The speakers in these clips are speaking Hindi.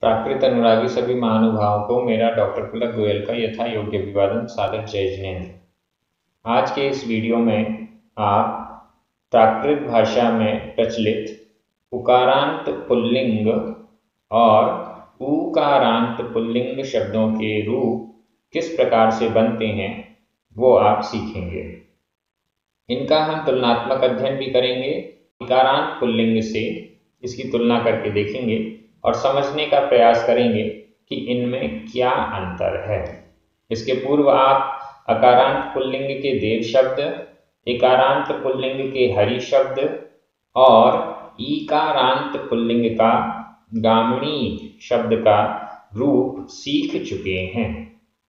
प्राकृत अनुरागी सभी महानुभावों को मेरा डॉक्टर पुलक गोयल का यथा योग्य अभिवादन सादर जय जिनेन्द्र। आज के इस वीडियो में आप प्राकृत भाषा में प्रचलित उकारांत पुल्लिंग और ऊकारांत पुल्लिंग शब्दों के रूप किस प्रकार से बनते हैं वो आप सीखेंगे। इनका हम तुलनात्मक अध्ययन भी करेंगे। इकारांत पुल्लिंग से इसकी तुलना करके देखेंगे और समझने का प्रयास करेंगे कि इनमें क्या अंतर है। इसके पूर्व आप अकारांत पुल्लिंग के देव शब्द, इकारांत पुल्लिंग के हरि शब्द और ईकारांत पुल्लिंग का गामिणी शब्द का रूप सीख चुके हैं।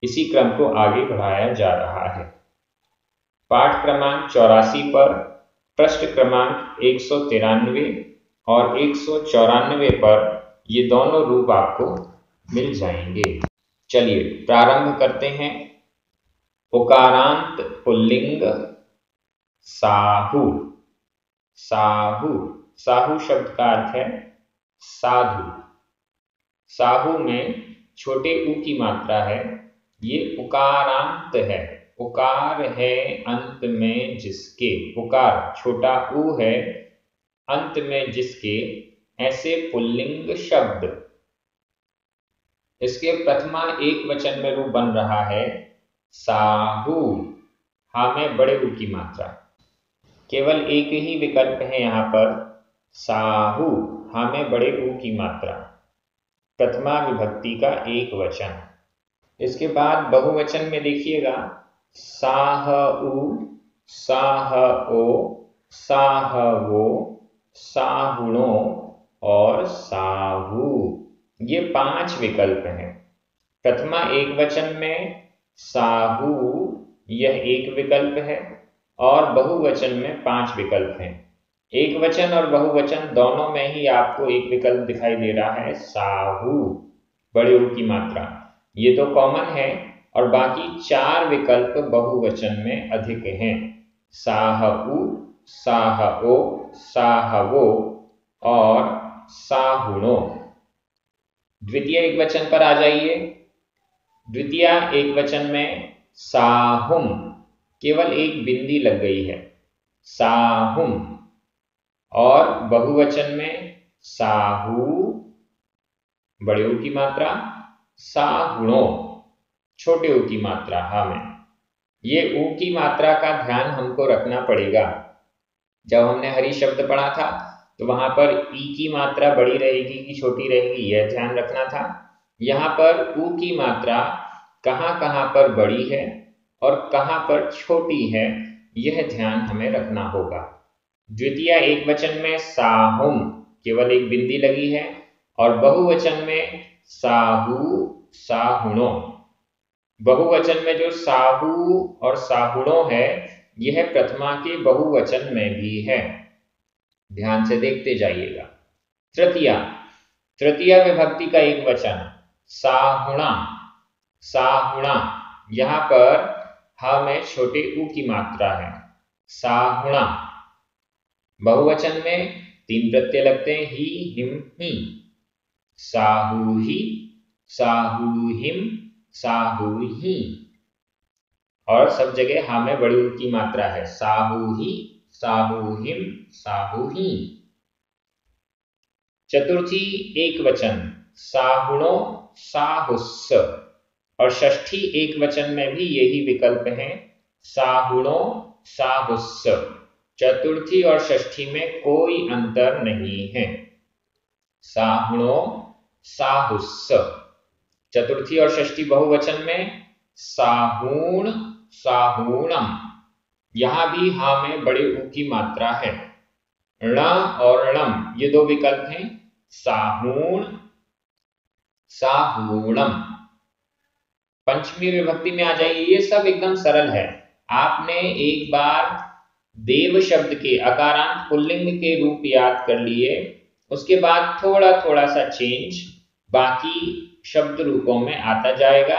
इसी क्रम को आगे बढ़ाया जा रहा है। पाठ क्रमांक 84 पर पृष्ठ क्रमांक 193 और 194 पर ये दोनों रूप आपको मिल जाएंगे। चलिए प्रारंभ करते हैं। उकारांत पुल्लिंग साहू। साहू, साहू शब्द का अर्थ है साधु। साहू में छोटे ऊ की मात्रा है। ये उकारांत है। उकार है अंत में जिसके, उकार छोटा ऊ है अंत में जिसके, ऐसे पुल्लिंग शब्द। इसके प्रथमा एक वचन में रूप बन रहा है साहू। हा में बड़े ऊ की मात्रा। केवल एक ही विकल्प है यहाँ पर, साहू, हा में बड़े ऊ की मात्रा, प्रथमा विभक्ति का एक वचन। इसके बाद बहुवचन में देखिएगा साह ऊ, साह ओ, साह वो, साहुणो और साहू। ये 5 विकल्प हैं। प्रथमा एक वचन में साहू यह एक विकल्प है और बहुवचन में 5 विकल्प हैं। एक वचन और बहुवचन दोनों में ही आपको एक विकल्प दिखाई दे रहा है साहू, बड़े ऊ की मात्रा। ये तो कॉमन है और बाकी 4 विकल्प बहुवचन में अधिक हैं। साहू, साहो, साहवो और साहुणो। द्वितीय एक वचन पर आ जाइए। द्वितीय एक वचन में साहुम, केवल एक बिंदी लग गई है, साहुम। और बहुवचन में साहू, बड़े ऊ की मात्रा, साहुणो, छोटे ऊ की मात्रा हा में। ये ऊ की मात्रा का ध्यान हमको रखना पड़ेगा। जब हमने हरि शब्द पढ़ा था तो वहां पर ई की मात्रा बड़ी रहेगी कि छोटी रहेगी यह ध्यान रखना था। यहाँ पर ऊ की मात्रा कहाँ कहाँ पर बड़ी है और कहाँ पर छोटी है यह ध्यान हमें रखना होगा। द्वितीय एक वचन में साहुम, केवल एक बिंदी लगी है, और बहुवचन में साहू, साहुणो। बहुवचन में जो साहू और साहुणो है यह प्रथमा के बहुवचन में भी है। ध्यान से देखते जाइएगा। तृतीया विभक्ति का एक वचन साहुणा। साहुणा, यहां पर हा में छोटे ऊ की मात्रा है, साहुणा। बहुवचन में 3 प्रत्यय लगते हैं, ही, हिम, ही। साहूही, साहूहिम, साहूही। और सब जगह हा में बड़ी ऊ की मात्रा है, साहूही, साहूहिम, साहूही। चतुर्थी एक वचन साहुणो, साहुस्स। और षष्ठी एक वचन में भी यही विकल्प है, साहुणो, साहुस्स। चतुर्थी और षष्ठी में कोई अंतर नहीं है, साहुणो, साहुस्स। चतुर्थी और षष्ठी बहुवचन में साहूण, साहूणम। यहां भी हा में बड़े ऊ की मात्रा है। ण और णम ये 2 विकल्प हैं, साहूण, साहूणम। पंचमी विभक्ति में आ जाइए। ये सब एकदम सरल है। आपने एक बार देव शब्द के अकारांत पुल्लिंग के रूप याद कर लिए, उसके बाद थोड़ा थोड़ा सा चेंज बाकी शब्द रूपों में आता जाएगा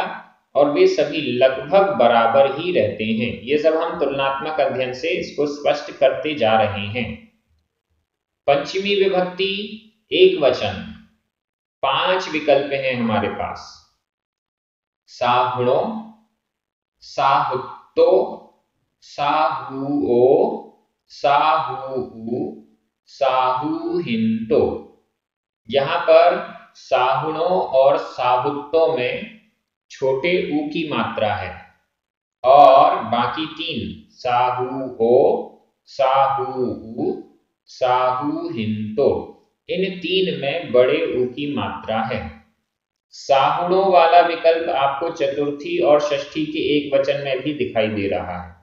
और वे सभी लगभग बराबर ही रहते हैं। ये सब हम तुलनात्मक अध्ययन से इसको स्पष्ट करते जा रहे हैं। पंचमी विभक्ति एक वचन 5 विकल्प हैं हमारे पास। साहुणो, साहुत्तो, साहुओ, साहुउ, साहुहिंतो। यहां पर साहुणो और साहुत्तो में छोटे ऊ की मात्रा है और बाकी 3 साहुओ, साहुउ, साहुहिंतो, इन 3 में बड़े ऊ की मात्रा है। साहुणों वाला विकल्प आपको चतुर्थी और षष्ठी के एक वचन में भी दिखाई दे रहा है।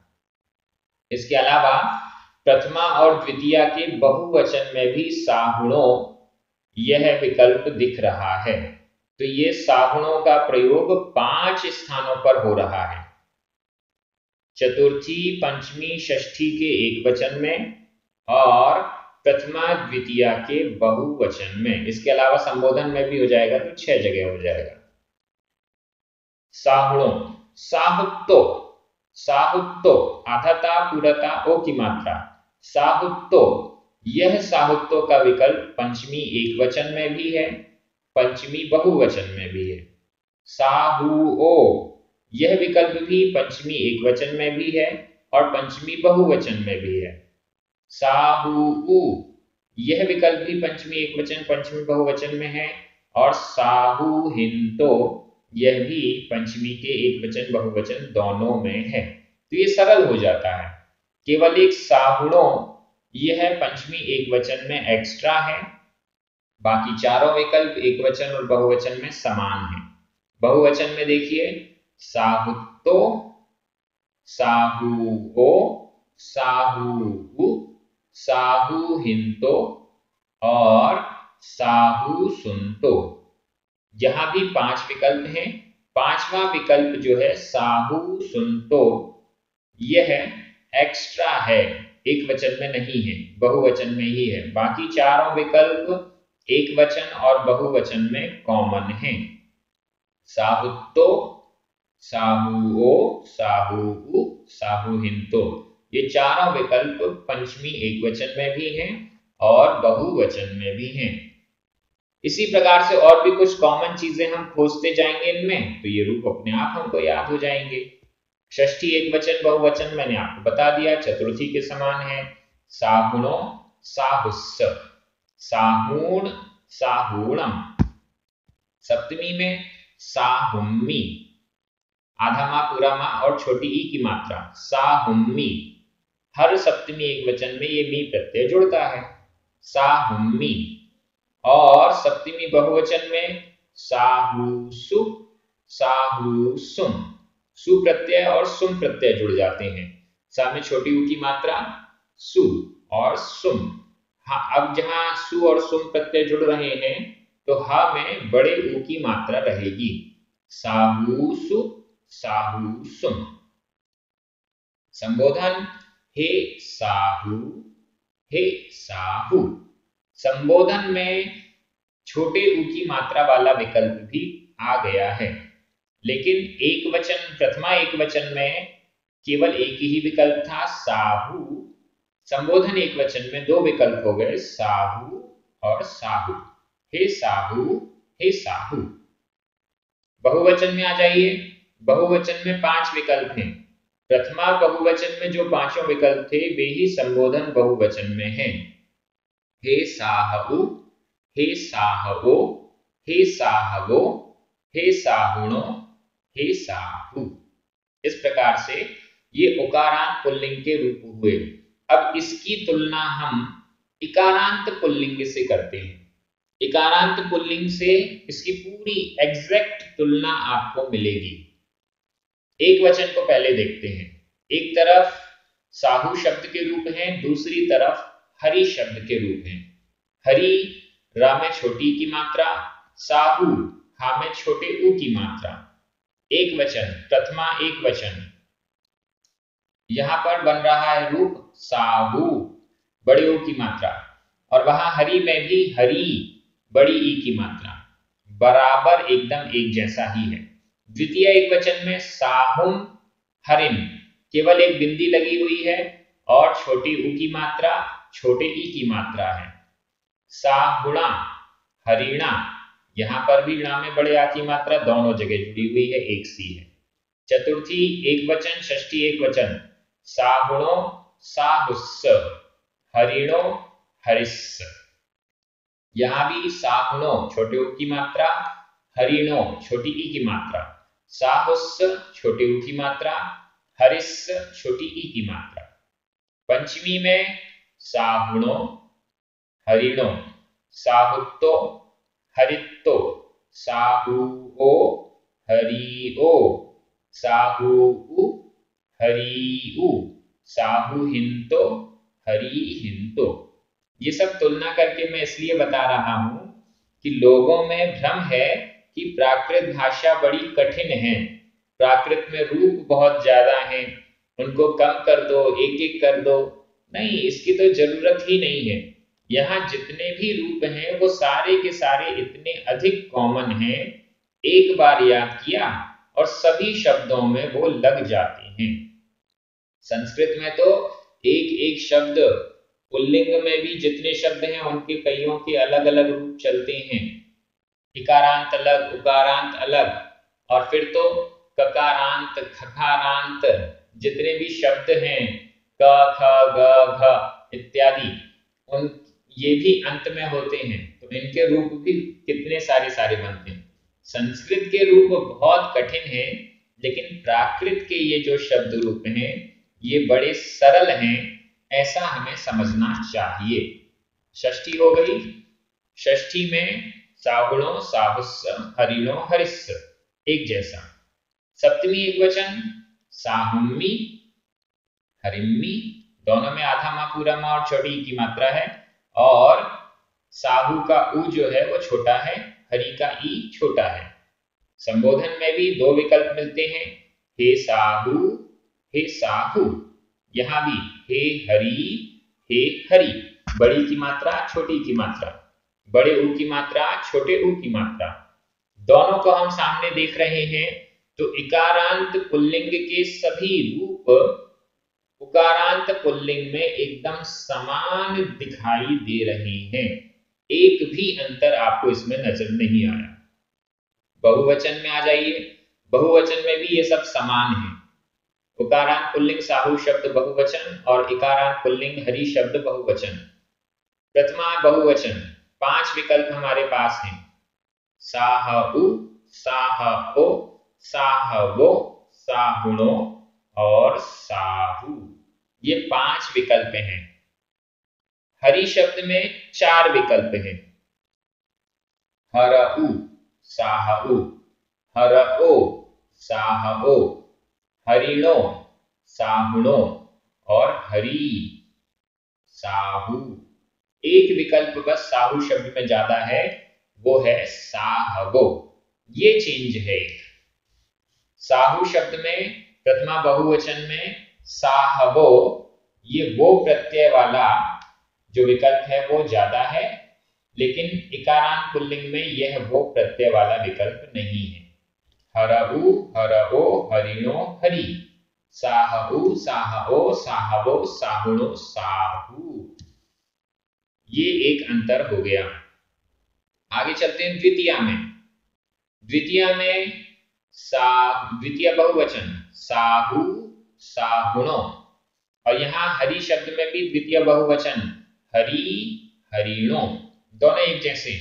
इसके अलावा प्रथमा और द्वितीया के बहुवचन में भी साहुणों यह विकल्प दिख रहा है। तो ये साहुणों का प्रयोग 5 स्थानों पर हो रहा है, चतुर्थी, पंचमी, षष्ठी के एक वचन में और प्रथमा द्वितीया के बहुवचन में। इसके अलावा संबोधन में भी हो जाएगा तो 6 जगह हो जाएगा। साहुणो, साहुत्तो, साहुत्तो, आधाता पूरता ओ की मात्रा, साहुत्तो, यह साहुत्तो का विकल्प पंचमी एक वचन में भी है, पंचमी बहुवचन में भी है। साहुओ, यह विकल्प भी पंचमी एक वचन में भी है और पंचमी बहुवचन में भी है। साहुउ, यह विकल्प भी पंचमी एक वचन, पंचमी बहुवचन में है और साहुहिंतो, यह भी पंचमी के एक वचन बहुवचन दोनों में है। तो ये सरल हो जाता है। केवल एक साहुणो यह पंचमी एक वचन में एक्स्ट्रा है, बाकी चारों विकल्प एक वचन और बहुवचन में समान है। बहुवचन में देखिए साहुत्तो, साहुओ, साहुउ, साहुहिंतो और साहुसुंतो। यहां भी 5 विकल्प हैं। 5वां विकल्प जो है साहुसुंतो, यह एक्स्ट्रा है, एक वचन में नहीं है, बहुवचन में ही है। बाकी चारों विकल्प एक वचन और बहुवचन में कॉमन है। साहुत्तो, साहुओ, साहुउ, साहुहिंतो, ये चारों विकल्प पंचमी एक वचन में भी हैं और बहुवचन में भी हैं। इसी प्रकार से और भी कुछ कॉमन चीजें हम खोजते जाएंगे इनमें, तो ये रूप अपने आप हमको याद हो जाएंगे। षष्ठी एक वचन बहुवचन मैंने आपको बता दिया, चतुर्थी के समान है। साहुणो, साहुस्स, साहूण, साहूणम। सप्तमी में साहुम्मी, आधा माँ पूरा माँ और छोटी ई की मात्रा, साहुम्मी। हर सप्तमी एक वचन में ये मी प्रत्यय जुड़ता है, साहुम्मी। और सप्तमी बहुवचन में साहुसु, साहुसुम, सु प्रत्यय और सुम प्रत्यय जुड़ जाते हैं। सा में छोटी ऊ की मात्रा, सु और सुम। हाँ, अब जहां सु और सुम प्रत्यय जुड़ रहे हैं तो हा में बड़े ऊ की मात्रा रहेगी, साहुसु, साहुसुम। संबोधन हे साहू, हे साहू। संबोधन में छोटे ऊ की मात्रा वाला विकल्प भी आ गया है, लेकिन एक वचन, प्रथमा एक वचन में केवल एक ही विकल्प था, साहू। संबोधन एक वचन में 2 विकल्प हो गए, साहू और साहू। हे साहू, हे साहू। बहुवचन में आ जाइए। बहुवचन में 5 विकल्प हैं। प्रथमा बहुवचन में जो 5 विकल्प थे वे ही संबोधन बहुवचन में हैं। हे साहू, हे साहवो, हे साहवो, हे साहुणो, हे साहू। इस प्रकार से ये उकारांत पुल्लिंग के रूप हुए। अब इसकी तुलना हम इकारांत पुल्लिंग से करते हैं। इकारांत पुल्लिंग से इसकी पूरी एग्जैक्ट तुलना आपको मिलेगी। एक वचन को पहले देखते हैं। एक तरफ साहू शब्द के रूप हैं, दूसरी तरफ हरि शब्द के रूप हैं। हरि रा में छोटी की मात्रा, साहू हा में छोटे ऊ की मात्रा। एक वचन, प्रथमा एक वचन, यहां पर बन रहा है रूप साहू, बड़े ऊ की मात्रा, और वहां हरि में भी हरि, बड़ी ई की मात्रा, बराबर एकदम एक जैसा ही है। द्वितीय एक वचन में साहुम हरिम, केवल एक बिंदी लगी हुई है और छोटी ऊ की मात्रा, छोटे ई की मात्रा है। साहुणा हरिणा, यहाँ पर भी णा में बड़े आ की मात्रा दोनों जगह जुड़ी हुई है, एक सी है। चतुर्थी एक वचन, षष्ठी एक वचन, साहुणो साहुस्स, हरिणो हरिस्स। यहाँ भी साहुणो छोटे ऊ की मात्रा, हरिणो छोटी ई की मात्रा, साहुस्स छोटे ऊ की मात्रा, हरिस्स छोटी ई की मात्रा। पंचमी में साहुणो हरिणो, साहुत्तो हरित्तो, साहुओ हरिओ, साहुउ हरिउ, साहुहिंतो हरिहिंतो। ये सब तुलना करके मैं इसलिए बता रहा हूं कि लोगों में भ्रम है कि प्राकृत भाषा बड़ी कठिन है, प्राकृत में रूप बहुत ज्यादा हैं, उनको कम कर दो, एक एक कर दो। नहीं, इसकी तो जरूरत ही नहीं है। यहाँ जितने भी रूप हैं वो सारे के सारे इतने अधिक कॉमन हैं, एक बार याद किया और सभी शब्दों में वो लग जाते हैं। संस्कृत में तो एक एक शब्द, पुल्लिंग में भी जितने शब्द हैं उनके कईयों के अलग अलग रूप चलते हैं। इकारांत अलग, उकारांत अलग, और फिर तो ककारांत, खकारांत, जितने भी शब्द हैं क ख ग घ इत्यादि, उन ये भी अंत में होते हैं, तो इनके रूप भी कितने सारे बनते हैं। संस्कृत के रूप बहुत कठिन है, लेकिन प्राकृत के ये जो शब्द रूप हैं ये बड़े सरल हैं, ऐसा हमें समझना चाहिए। षष्ठी हो गई। षष्ठी में साहुणो साहुस्स, हरिणो हरिस्स, एक जैसा। सप्तमी एक वचन, साहुम्मी हरिम्मी, दोनों में आधा माँ पूरा माँ और छोटी की मात्रा है, और साहू का ऊ जो है वो छोटा है, हरि का ई छोटा है। संबोधन में भी दो विकल्प मिलते हैं, हे साहू, हे साहू। यहां भी हे हरि, हे हरि, बड़ी की मात्रा छोटी की मात्रा, बड़े ऊ की मात्रा छोटे ऊ की मात्रा, दोनों को हम सामने देख रहे हैं। तो इकारांत पुल्लिंग के सभी रूप उकारांत पुल्लिंग में एकदम समान दिखाई दे रहे हैं, एक भी अंतर आपको इसमें नजर नहीं आया। बहुवचन में आ जाइए, बहुवचन में भी ये सब समान है। उकारांत पुल्लिंग साहू शब्द बहुवचन और इकारांत पुल्लिंग हरि शब्द बहुवचन। प्रथमा बहुवचन, 5 विकल्प हमारे पास हैं, साहु, साहओ, साहवो, साहुणो और साहू, ये 5 विकल्प हैं। हरि शब्द में 4 विकल्प हैं, हरऊ, साहऊ, हरओ, साहओ, हरिणो, साहुणो और हरि, साहू। एक विकल्प बस साहू शब्द में ज्यादा है, वो है साहवो, ये चेंज है एक। साहू शब्द में प्रथमा बहुवचन में साहवो, ये वो प्रत्यय वाला जो विकल्प है वो ज्यादा है, लेकिन इकारांत पुल्लिंग में यह वो प्रत्यय वाला विकल्प नहीं है। हरऊ, हरओ, हरिणो, हरि, साहऊ, साहओ, साहवो, साहुणो, साहू, ये एक अंतर हो गया। आगे चलते हैं द्वितीया में। द्वितीया में द्वितीय बहुवचन साहू, साहुणो, और यहां हरि शब्द में भी द्वितीय बहुवचन हरि, हरिणो, दोनों एक जैसे।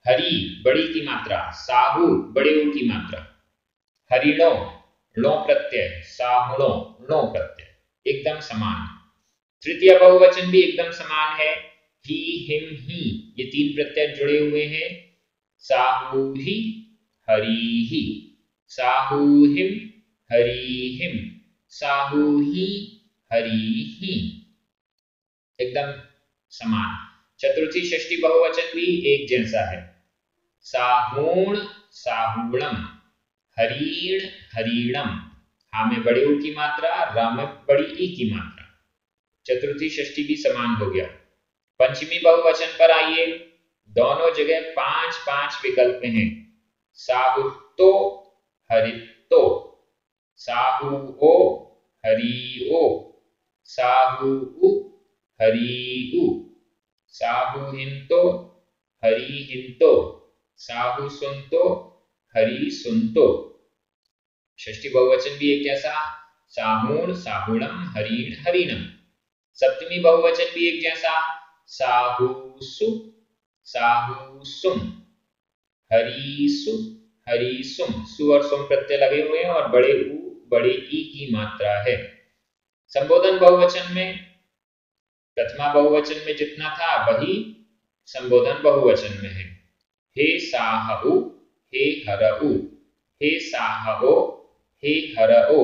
हरि बड़ी की मात्रा, साहू बड़े ऊ की मात्रा, हरिणो लो प्रत्यय, साहुणो लो प्रत्यय, एकदम समान। तृतीय बहुवचन भी एकदम समान है, ही, हिम, ही, ये 3 प्रत्यय जुड़े हुए हैं, साहूहि, हरिहि, साहूहिम, हरिहिम, साहूहि, हरिहि, एकदम समान। चतुर्थी षष्ठी बहुवचन भी एक जैसा है, साहूण, साहूणम, हरीण, हरीणम, हा में बड़े ऊ की मात्रा, रा में बड़ी ई की मात्रा, चतुर्थी षष्ठी भी समान हो गया। पंचमी बहुवचन पर आइए, दोनों जगह 5-5 विकल्प हैं, साहुतो, हरितो, साहुओ, हरिओ, साहुउ, हरिउ, साहुहिंतो, हरिहिंतो, साहु सुनतो, हरि सुनतो। षष्ठी बहुवचन भी एक जैसा, साहूण साहुणम, हरिण हरिणम। सप्तमी बहुवचन भी एक जैसा, साहुसु साहुसुम, हरिसु हरिसुम। सु और सुम प्रत्यय लगे हुए हैं और बड़े उ बड़े ई की मात्रा है। संबोधन बहुवचन में प्रथमा बहुवचन में जितना था वही संबोधन बहुवचन में है। हे साहु, हे हरऊ, हे साहबो, हे हरओ,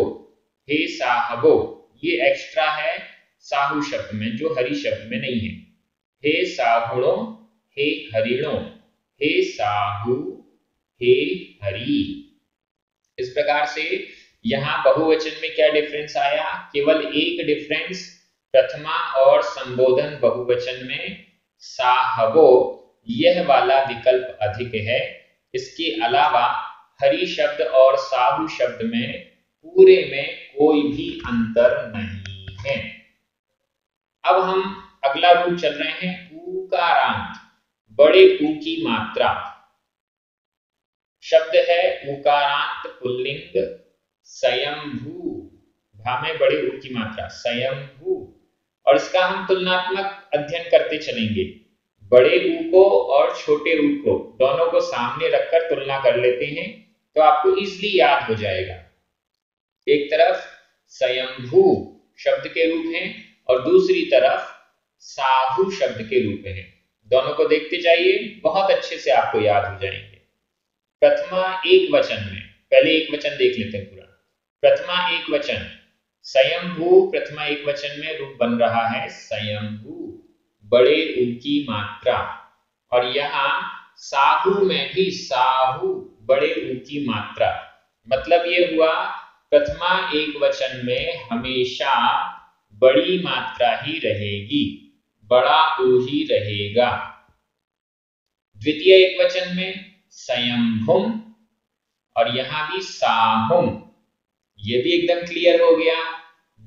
हे साहबो। ये एक्स्ट्रा है साहु शब्द में जो हरि शब्द में नहीं है। हे साहुणो, हे हरिणो, हे साहु, हे हरि। इस प्रकार से यहां बहुवचन में क्या डिफरेंस आया? केवल एक डिफरेंस, प्रथमा और संबोधन बहुवचन में साहबो यह वाला विकल्प अधिक है। इसके अलावा हरि शब्द और साहु शब्द में पूरे में कोई भी अंतर नहीं है। अब हम अगला रूल चल रहे हैं उकारांत, बड़े ऊ की मात्रा। शब्द है उकारांत पुल्लिंग स्वयंभू, भा में बड़े ऊ की मात्रा स्वयंभू। और इसका हम तुलनात्मक अध्ययन करते चलेंगे। बड़े ऊ को और छोटे ऊ को दोनों को सामने रखकर तुलना कर लेते हैं तो आपको इजीली याद हो जाएगा। एक तरफ स्वयंभू शब्द के रूप हैं और दूसरी तरफ साहु शब्द के रूप हैं। दोनों को देखते जाइए, बहुत अच्छे से आपको याद हो जाएंगे। प्रथमा एक वचन में, पहले एक वचन देख लेते हैं पूरा। प्रथमा एक वचन स्वयंभू, प्रथमा एक वचन में रूप बन रहा है स्वयंभू, बड़े ऊ की मात्रा। और यहां साहु में भी साहु, बड़े ऊ की मात्रा। मतलब ये हुआ प्रथमा एक वचन में हमेशा बड़ी मात्रा ही रहेगी, बड़ा ऊ ही रहेगा। द्वितीय एक वचन में स्वयंभुम और यहां भी साहुम, ये भी एकदम क्लियर हो गया।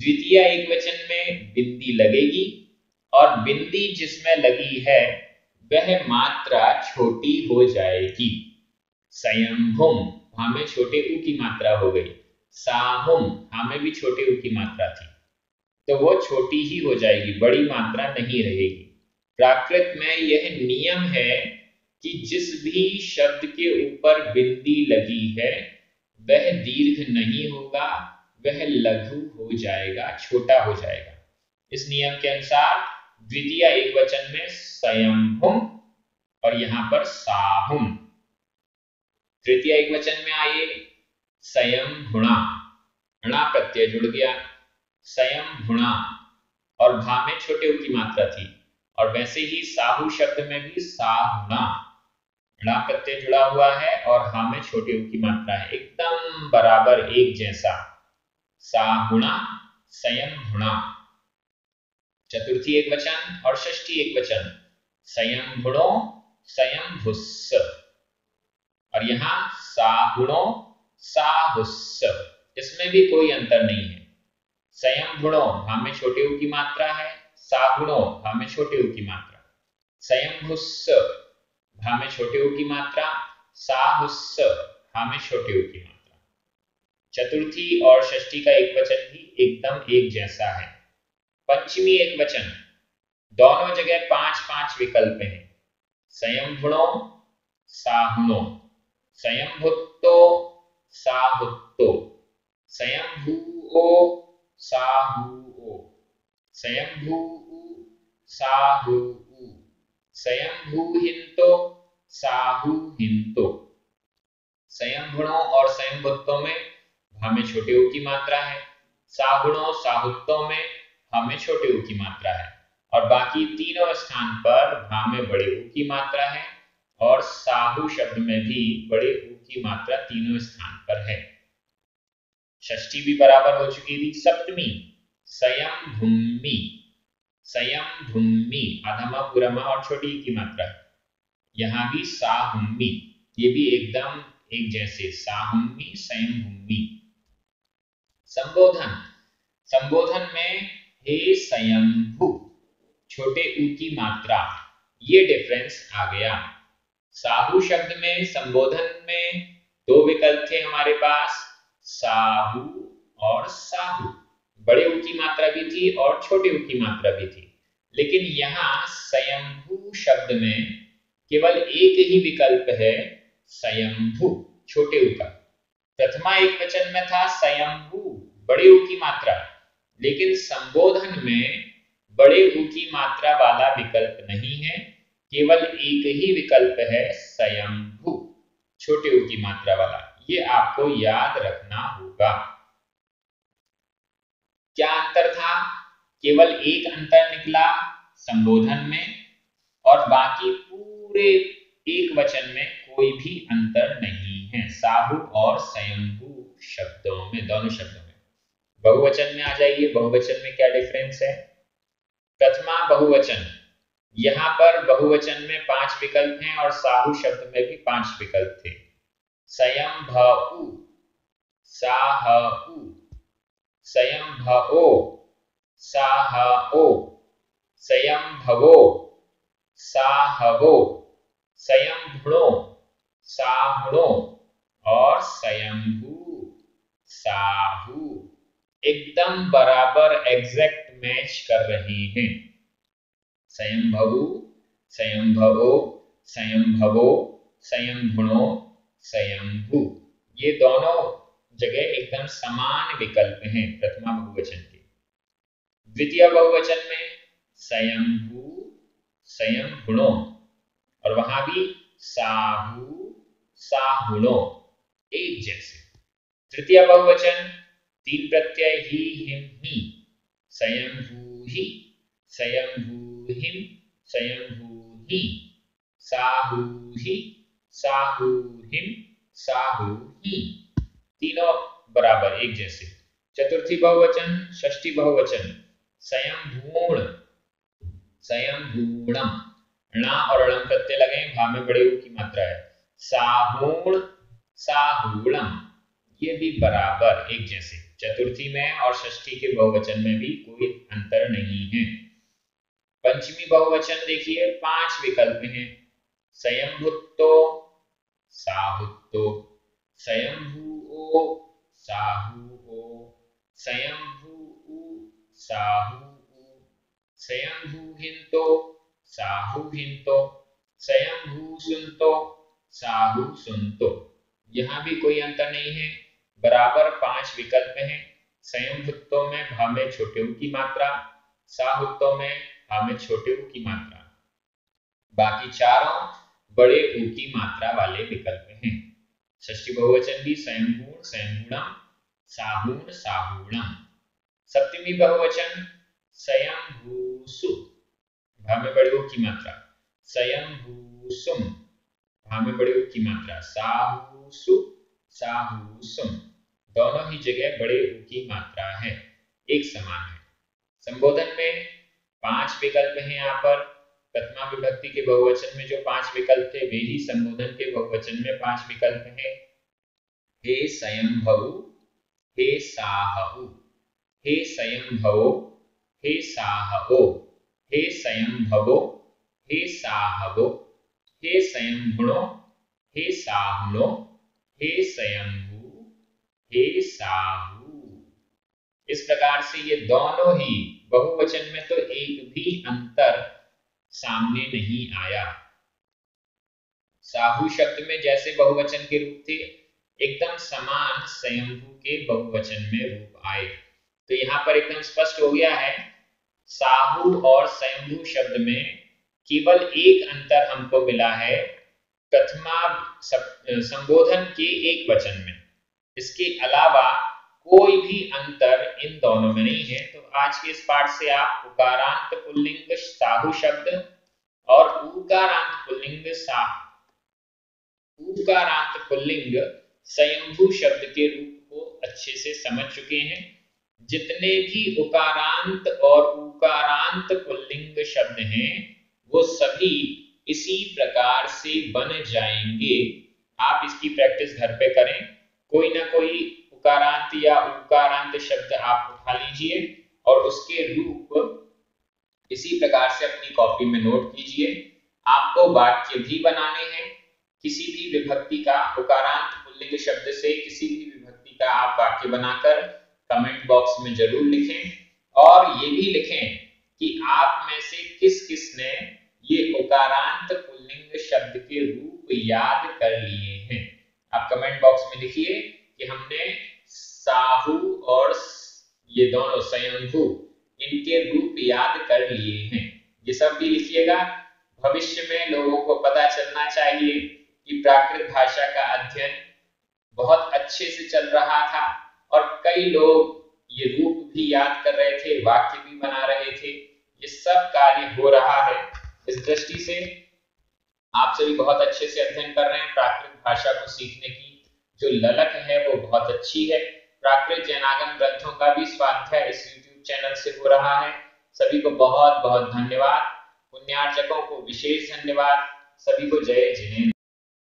द्वितीय एक वचन में बिंदी लगेगी और बिंदी जिसमें लगी है वह मात्रा छोटी हो जाएगी। स्वयंभुम हमें छोटे ऊ की मात्रा हो गई, साहुम हमें भी छोटे ऊ की मात्रा थी तो वो छोटी ही हो जाएगी, बड़ी मात्रा नहीं रहेगी। प्राकृत में यह नियम है कि जिस भी शब्द के ऊपर बिंदी लगी है वह दीर्घ नहीं होगा, वह लघु हो जाएगा, छोटा हो जाएगा। इस नियम के अनुसार द्वितीय एक वचन में स्वयंभुम और यहां पर साहुम। तृतीय एक वचन में आइए स्वयंभुणा, णा प्रत्यय जुड़ गया, स्वयंभुणा और भा में छोटे ऊ की मात्रा थी। और वैसे ही साहु शब्द में भी साहुणा, णा प्रत्यय जुड़ा हुआ है और हा में छोटे ऊ की मात्रा है, एकदम बराबर एक जैसा, साहुणा स्वयंभुणा। चतुर्थी एक वचन और षष्ठी एक वचन स्वयंभुणो स्वयंभुस्स और यहां साहुणो साहुस्स, इसमें भी कोई अंतर नहीं है। स्वयंभुणो भा में छोटे ऊ की मात्रा है, साहुणो भा में छोटे ऊ की मात्रा, स्वयंभुस्स भा में छोटे ऊ की मात्रा, साहुस्स भा में छोटे ऊ की मात्रा। चतुर्थी और षष्ठी का एक वचन भी एकदम एक जैसा है। पंचमी एक वचन, दोनों जगह 5-5 विकल्प हैं। स्वयंभुणो साहुणो, स्वयंभुत्तो साहुत्तो, स्वयंभूओ साहुओ, स्वयंभूउ साहुउ, स्वयंभूहिंतो साहुहिंतो। स्वयंभुणों और स्वयंभुत्तों में भा में छोटे ऊ की मात्रा है, साहुणों साहुत्तों में भा में छोटे ऊ की मात्रा है और बाकी तीनों स्थान पर भा में बड़े ऊ की मात्रा है और साहु शब्द में भी बड़े ऊ की मात्रा तीनों स्थान पर है। षष्ठी भी बराबर हो चुकी थी। सप्तमी स्वयंभुम्मी, स्वयंभुम्मी आधमा पूरमा और छोटी ई की मात्रा, यहां भी साहुम्मी, ये भी एकदम एक जैसे, साहुम्मी स्वयंभुम्मी। संबोधन, संबोधन में हे स्वयंभू, छोटे ऊ की मात्रा, ये डिफरेंस आ गया। साहू शब्द में संबोधन में दो विकल्प थे हमारे पास, साहू और साहू। बड़े ऊ की मात्रा भी थी और छोटे ऊ की मात्रा भी थी। लेकिन यहाँ स्वयंभू शब्द में केवल एक ही विकल्प है, स्वयंभू, छोटे ऊ का। प्रथमा एक वचन में था स्वयंभू, बड़े ऊ की मात्रा, लेकिन संबोधन में बड़े ऊ की मात्रा वाला विकल्प नहीं है, केवल एक ही विकल्प है, स्वयंभू, छोटे ऊ की मात्रा वाला। ये आपको याद रखना होगा। क्या अंतर था? केवल एक अंतर निकला संबोधन में, और बाकी पूरे एक वचन में कोई भी अंतर नहीं है, साहू और स्वयंभू शब्दों में, दोनों शब्दों में। बहुवचन में आ जाइए, बहुवचन में क्या डिफरेंस है? प्रथमा बहुवचन, यहां पर बहुवचन में 5 विकल्प हैं और साहू शब्द में भी 5 विकल्प थे। स्वयंभू, साहू, स्वयंभवो, साहओ, स्वयंभवो, साहवो, स्वयंभुणो, साहुणो और स्वयंभू, साहू। एकदम बराबर एग्जैक्ट मैच कर रहे हैं। स्वयंभवु, स्वयंभवो, स्वयंभवो, स्वयंभुणो, स्वयंभू, ये दोनों जगह एकदम समान विकल्प हैं प्रथमा बहुवचन के। द्वितीय बहुवचन में स्वयंभू, स्वयंभुणो, और वहां भी साहू, साहुणो, एक जैसे। तृतीय बहुवचन 3 प्रत्यय ही, हिम, ही, स्वयंभूहि, स्वयंभूहिम, स्वयंभूहि, साहूहि, साहूहिम, साहूहि, तीनों बराबर एक जैसे। चतुर्थी बहुवचन, षष्ठी बहुवचन, स्वयंभूण, स्वयंभूणम, णा और णम प्रत्यय लगे, भा में बड़े ऊ की मात्रा है, साहूण, साहूणम, ये भी बराबर एक जैसे। चतुर्थी में और षष्ठी के बहुवचन में भी कोई अंतर नहीं है। पंचमी बहुवचन देखिए, 5 विकल्प हैं, स्वयंभुत्तो, साहुत्तो, स्वयंभूओ, साहुओ, स्वयंभूउ, साहुउ, स्वयंभूहिन्तो, साहुहिन्तो, स्वयंभूसुन्तो, साहुसुन्तो। यहां भी कोई अंतर नहीं है, बराबर 5 विकल्प हैं। स्वयंभुत्तो में भा में छोटे ऊ की मात्रा, साहुत्तो में भा में छोटे ऊ की मात्रा, बाकी चारों बड़े ऊ की मात्रा वाले विकल्प हैं। षष्ठी बहुवचन भी स्वयंभूण, स्वयंभूणम, साहूण, साहूणम। सप्तमी बहुवचन स्वयंभूसु, भा में बड़े ऊ की मात्रा, स्वयंभूसुम, भा में बड़े ऊ की मात्रा, साहूसु, साहूसुम, दोनों ही जगह बड़े ऊ की मात्रा है, एक समान है। संबोधन में 5 विकल्प हैं। यहाँ पर प्रथमा विभक्ति के बहुवचन में जो 5 विकल्प थे, वे ही संबोधन के बहुवचन में 5 विकल्प हैं। हे स्वयंभवु, हे साहउ, हे स्वयंभवो, हे साहओ, हे स्वयंभवो, हे साहवो, हे स्वयंभुणो, हे साहुणो, हे स्वयंभू, हे साहू। इस प्रकार से ये दोनों ही बहुवचन में तो एक भी अंतर सामने नहीं आया। साहू शब्द में जैसे बहुवचन के रूप थे, एकदम समान स्वयंभू के बहुवचन में रूप आए। तो यहाँ पर एकदम स्पष्ट हो गया है, साहू और स्वयंभू शब्द में केवल एक अंतर हमको मिला है, प्रथमा संबोधन के एक वचन में। इसके अलावा कोई भी अंतर इन दोनों में नहीं है। तो आज के इस पाठ से आप उकारांत पुल्लिंग साहू शब्द और उकारांत पुल्लिंग स्वयंभू शब्द के रूप को अच्छे से समझ चुके हैं। जितने भी उकारांत और उकारांत पुल्लिंग शब्द हैं, वो सभी इसी प्रकार से बन जाएंगे। आप इसकी प्रैक्टिस घर पे करें। कोई ना कोई उकारांत या उकारांत शब्द आप उठा लीजिए और उसके रूप इसी प्रकार से अपनी कॉपी में नोट कीजिए। आपको वाक्य भी बनाने हैं किसी भी विभक्ति का उकारांत पुल्लिंग शब्द से किसी भी विभक्ति का आप वाक्य बनाकर कमेंट बॉक्स में जरूर लिखें और ये भी लिखें कि आप में से किस किस ने ये उकारांत पुल्लिंग शब्द के रूप याद कर लिए हैं। आप कमेंट बॉक्स में लिखिए कि हमने साहू और ये दोनों स्वयंभू इनके रूप याद कर लिए हैं। ये सब भी लिखिएगा। भविष्य में लोगों को पता चलना चाहिए कि प्राकृत भाषा का अध्ययन बहुत अच्छे से चल रहा था और कई लोग ये रूप भी याद कर रहे थे, वाक्य भी बना रहे थे। ये सब कार्य हो रहा है। इस दृष्टि से आप सभी बहुत अच्छे से अध्ययन कर रहे हैं। प्राकृत भाषा को सीखने की जो ललक है वो बहुत अच्छी है। प्राकृत जैनागम ग्रंथों का भी स्वाध्याय इस YouTube चैनल से हो रहा है। सभी को बहुत बहुत धन्यवाद। पुण्यार्चकों को विशेष धन्यवाद। सभी को जय जिनेन्द्र।